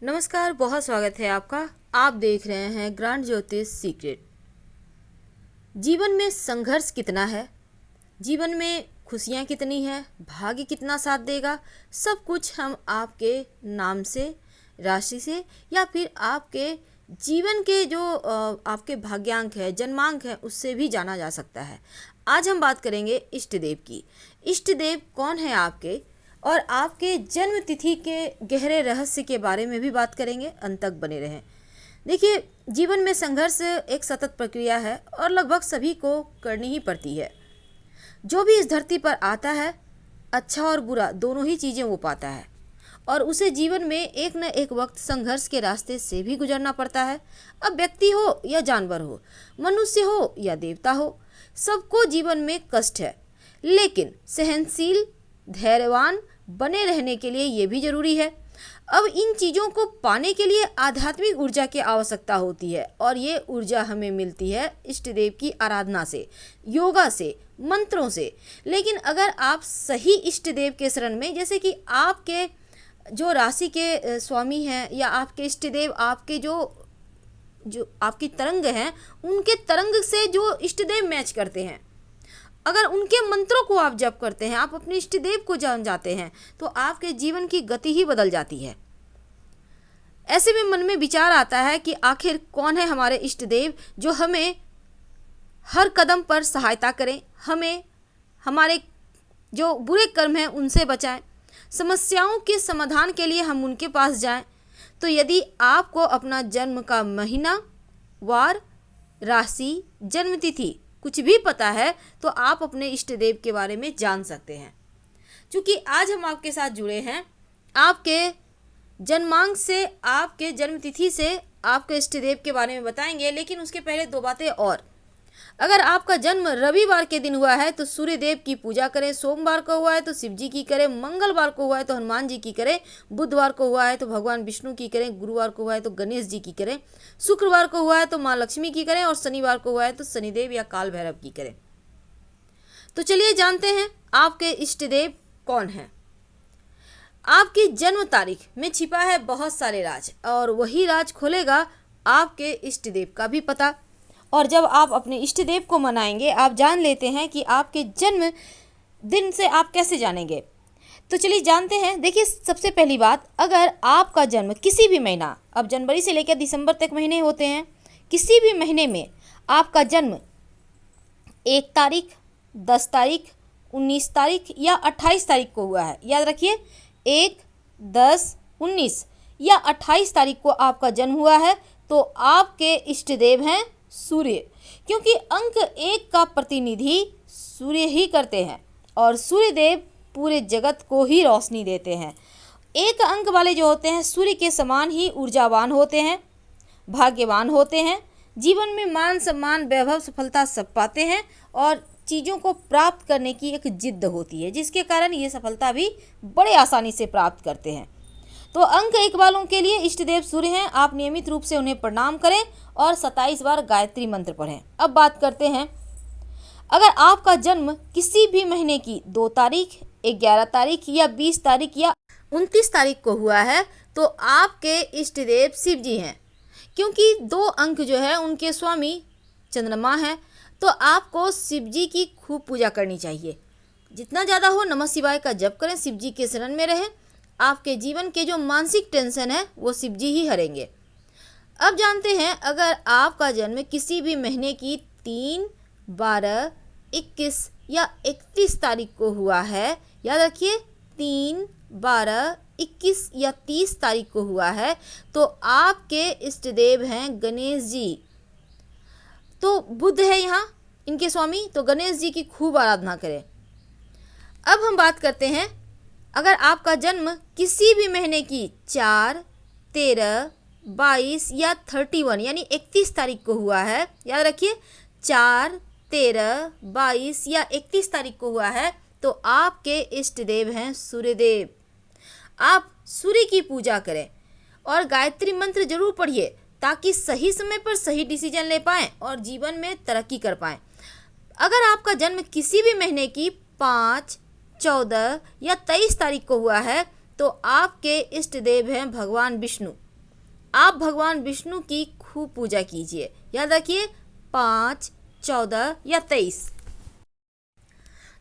नमस्कार, बहुत स्वागत है आपका। आप देख रहे हैं ग्रांड ज्योतिष सीक्रेट। जीवन में संघर्ष कितना है, जीवन में खुशियाँ कितनी है, भाग्य कितना साथ देगा, सब कुछ हम आपके नाम से, राशि से या फिर आपके जीवन के जो आपके भाग्यांक है, जन्मांक है, उससे भी जाना जा सकता है। आज हम बात करेंगे इष्ट देव की। इष्ट देव कौन है आपके, और आपके जन्म तिथि के गहरे रहस्य के बारे में भी बात करेंगे। अंत तक बने रहें। देखिए, जीवन में संघर्ष एक सतत प्रक्रिया है और लगभग सभी को करनी ही पड़ती है। जो भी इस धरती पर आता है, अच्छा और बुरा दोनों ही चीज़ें वो पाता है और उसे जीवन में एक न एक वक्त संघर्ष के रास्ते से भी गुजरना पड़ता है। अब व्यक्ति हो या जानवर हो, मनुष्य हो या देवता हो, सबको जीवन में कष्ट है, लेकिन सहनशील धैर्यवान बने रहने के लिए ये भी जरूरी है। अब इन चीज़ों को पाने के लिए आध्यात्मिक ऊर्जा की आवश्यकता होती है और ये ऊर्जा हमें मिलती है इष्ट देव की आराधना से, योगा से, मंत्रों से। लेकिन अगर आप सही इष्ट देव के शरण में, जैसे कि आपके जो राशि के स्वामी हैं या आपके इष्ट देव आपके जो आपकी तरंग हैं, उनके तरंग से जो इष्ट देव मैच करते हैं, अगर उनके मंत्रों को आप जप करते हैं, आप अपने इष्ट देव को जान जाते हैं, तो आपके जीवन की गति ही बदल जाती है। ऐसे में मन में विचार आता है कि आखिर कौन है हमारे इष्ट देव जो हमें हर कदम पर सहायता करें, हमें हमारे जो बुरे कर्म हैं उनसे बचाएं, समस्याओं के समाधान के लिए हम उनके पास जाएं। तो यदि आपको अपना जन्म का महीना, वार, राशि, जन्मतिथि कुछ भी पता है, तो आप अपने इष्ट देव के बारे में जान सकते हैं। क्योंकि आज हम आपके साथ जुड़े हैं, आपके जन्मांक से, आपके जन्मतिथि से आपके इष्ट देव के बारे में बताएंगे। लेकिन उसके पहले दो बातें और। अगर आपका जन्म रविवार के दिन हुआ है तो सूर्य देव की पूजा करें, सोमवार को हुआ है तो शिव जी की करें, मंगलवार को हुआ है तो हनुमान जी की करें, बुधवार को हुआ है तो भगवान विष्णु की करें, गुरुवार को हुआ है तो गणेश जी की करें, शुक्रवार को हुआ है तो माँ लक्ष्मी की करें और शनिवार को हुआ है तो शनिदेव या काल भैरव की करें। तो चलिए जानते हैं आपके इष्ट देव कौन है। आपकी जन्म तारीख में छिपा है बहुत सारे राज, और वही राज खोलेगा आपके इष्ट देव का भी पता। और जब आप अपने इष्ट देव को मनाएंगे, आप जान लेते हैं कि आपके जन्म दिन से आप कैसे जानेंगे। तो चलिए जानते हैं। देखिए, सबसे पहली बात, अगर आपका जन्म किसी भी महीना, अब जनवरी से लेकर दिसंबर तक महीने होते हैं, किसी भी महीने में आपका जन्म 1 तारीख, 10 तारीख, 19 तारीख या 28 तारीख को हुआ है, याद रखिए 1, 10, 19 या 28 तारीख को आपका जन्म हुआ है, तो आपके इष्ट देव हैं सूर्य। क्योंकि अंक 1 का प्रतिनिधि सूर्य ही करते हैं और सूर्य देव पूरे जगत को ही रोशनी देते हैं। 1 अंक वाले जो होते हैं सूर्य के समान ही ऊर्जावान होते हैं, भाग्यवान होते हैं, जीवन में मान सम्मान, वैभव, सफलता सब पाते हैं और चीज़ों को प्राप्त करने की एक जिद्द होती है, जिसके कारण ये सफलता भी बड़े आसानी से प्राप्त करते हैं। तो अंक 1 वालों के लिए इष्ट देव सूर्य हैं। आप नियमित रूप से उन्हें प्रणाम करें और 27 बार गायत्री मंत्र पढ़ें। अब बात करते हैं, अगर आपका जन्म किसी भी महीने की 2 तारीख, 11 तारीख या 20 तारीख या 29 तारीख को हुआ है, तो आपके इष्ट देव शिव जी हैं। क्योंकि 2 अंक जो है उनके स्वामी चंद्रमा है, तो आपको शिव जी की खूब पूजा करनी चाहिए। जितना ज़्यादा हो नमः शिवाय का जप करें, शिव जी के शरण में रहें। आपके जीवन के जो मानसिक टेंशन है वो शिव जी ही हरेंगे। अब जानते हैं, अगर आपका जन्म किसी भी महीने की 3, 12, 21 या 31 तारीख को हुआ है, याद रखिए 3, 12, 21 या 30 तारीख को हुआ है, तो आपके इष्ट देव हैं गणेश जी। तो बुध है यहाँ इनके स्वामी, तो गणेश जी की खूब आराधना करें। अब हम बात करते हैं, अगर आपका जन्म किसी भी महीने की 4, 13, 22 या 31 यानी 31 तारीख को हुआ है, याद रखिए 4, 13, 22 या 31 तारीख को हुआ है, तो आपके इष्ट देव हैं सूर्यदेव। आप सूर्य की पूजा करें और गायत्री मंत्र जरूर पढ़िए, ताकि सही समय पर सही डिसीजन ले पाएं और जीवन में तरक्की कर पाएं। अगर आपका जन्म किसी भी महीने की 5, 14 या 23 तारीख को हुआ है, तो आपके इष्ट देव हैं भगवान विष्णु। आप भगवान विष्णु की खूब पूजा कीजिए। याद रखिए 5, 14 या 23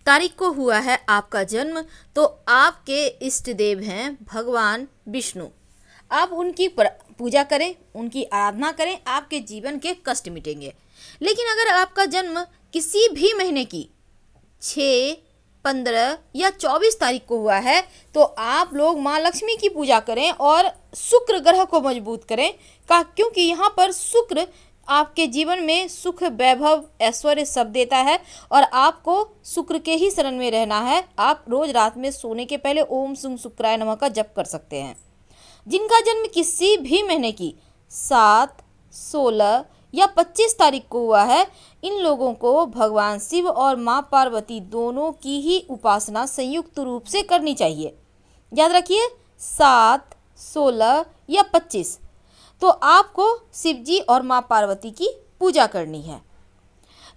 तारीख को हुआ है आपका जन्म, तो आपके इष्ट देव हैं भगवान विष्णु। आप उनकी पूजा करें, उनकी आराधना करें, आपके जीवन के कष्ट मिटेंगे। लेकिन अगर आपका जन्म किसी भी महीने की 6, 15 या 24 तारीख को हुआ है, तो आप लोग माँ लक्ष्मी की पूजा करें और शुक्र ग्रह को मजबूत करें, क्योंकि यहाँ पर शुक्र आपके जीवन में सुख, वैभव, ऐश्वर्य सब देता है और आपको शुक्र के ही शरण में रहना है। आप रोज रात में सोने के पहले ओम सुम शुक्राय नमः का जप कर सकते हैं। जिनका जन्म किसी भी महीने की 7, 16 या 25 तारीख को हुआ है, इन लोगों को भगवान शिव और माँ पार्वती दोनों की ही उपासना संयुक्त रूप से करनी चाहिए। याद रखिए 7, 16 या 25, तो आपको शिव जी और माँ पार्वती की पूजा करनी है।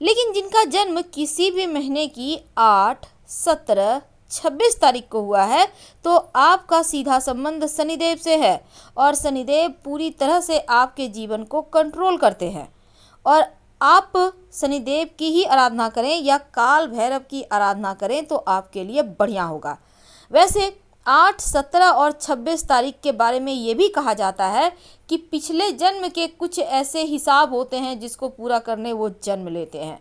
लेकिन जिनका जन्म किसी भी महीने की 8, 17, 26 तारीख को हुआ है, तो आपका सीधा संबंध शनिदेव से है और शनिदेव पूरी तरह से आपके जीवन को कंट्रोल करते हैं। और आप शनिदेव की ही आराधना करें या काल भैरव की आराधना करें तो आपके लिए बढ़िया होगा। वैसे 8, 17 और 26 तारीख के बारे में ये भी कहा जाता है कि पिछले जन्म के कुछ ऐसे हिसाब होते हैं जिसको पूरा करने वो जन्म लेते हैं।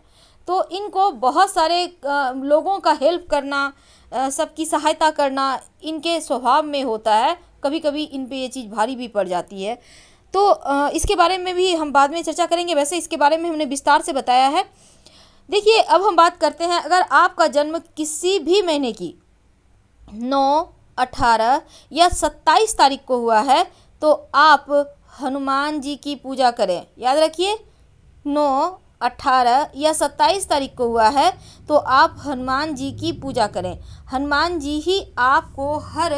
तो इनको बहुत सारे लोगों का हेल्प करना, सबकी सहायता करना इनके स्वभाव में होता है। कभी कभी इन पे ये चीज़ भारी भी पड़ जाती है। तो इसके बारे में भी हम बाद में चर्चा करेंगे। वैसे इसके बारे में हमने विस्तार से बताया है। देखिए, अब हम बात करते हैं, अगर आपका जन्म किसी भी महीने की 9, 18 या 27 तारीख को हुआ है, तो आप हनुमान जी की पूजा करें। याद रखिए 9, 18 या 27 तारीख को हुआ है, तो आप हनुमान जी की पूजा करें। हनुमान जी ही आपको हर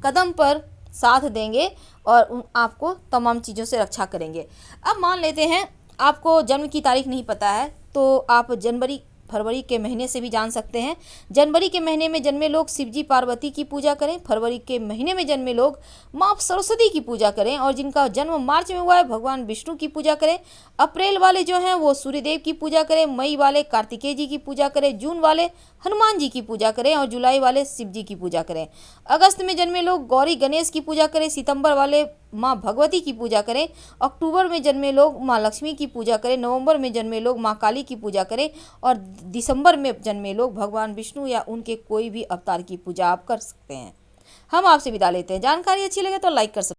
कदम पर साथ देंगे और आपको तमाम चीज़ों से रक्षा करेंगे। अब मान लेते हैं आपको जन्म की तारीख नहीं पता है, तो आप जनवरी फरवरी के महीने से भी जान सकते हैं। जनवरी के महीने में जन्मे लोग शिवजी पार्वती की पूजा करें। फरवरी के महीने में जन्मे लोग माँ सरस्वती की पूजा करें। और जिनका जन्म मार्च में हुआ है, भगवान विष्णु की पूजा करें। अप्रैल वाले जो हैं वो सूर्यदेव की पूजा करें। मई वाले कार्तिकेय जी की पूजा करें। जून वाले हनुमान जी की पूजा करें और जुलाई वाले शिव जी की पूजा करें। अगस्त में जन्मे लोग गौरी गणेश की पूजा करें। सितंबर वाले माँ भगवती की पूजा करें। अक्टूबर में जन्मे लोग माँ लक्ष्मी की पूजा करें। नवंबर में जन्मे लोग माँ काली की पूजा करें और दिसंबर में जन्मे लोग भगवान विष्णु या उनके कोई भी अवतार की पूजा आप कर सकते हैं। हम आपसे विदा लेते हैं। जानकारी अच्छी लगे तो लाइक कर सकते हैं।